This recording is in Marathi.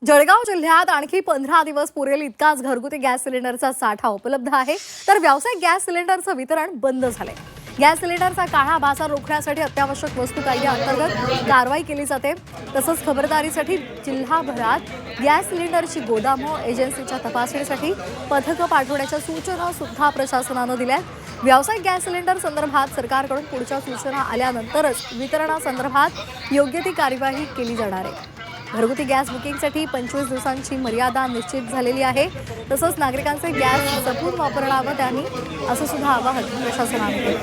जळगाव जिल्ह्यात आणखी 15 दिवस पुरेल इतकाच घरगुती गॅस सिलेंडरचा साठा उपलब्ध आहे, तर व्यावसायिक गॅस सिलेंडरचं वितरण बंद झालंय। गॅस सिलेंडरचा काळा बाजार रोखण्यासाठी अत्यावश्यक वस्तू कायद्याअंतर्गत कारवाई केली जाते। तसंच खबरदारीसाठी जिल्हाभरात गॅस सिलेंडरची गोदामं एजन्सीच्या तपासणीसाठी पथकं पाठवण्याच्या सूचना सुद्धा प्रशासनानं दिल्यात। व्यावसायिक गॅस सिलेंडर संदर्भात सरकारकडून पुढच्या सूचना आल्यानंतरच वितरणासंदर्भात योग्य ती कार्यवाही केली जाणार आहे। घरगुती गॅस बुकिंगसाठी 25 दिवसांची मर्यादा निश्चित झालेली आहे। तसंच नागरिकांचे गॅस जपून वापरावं त्यांनी असं सुद्धा आवाहन प्रशासनाने केलं।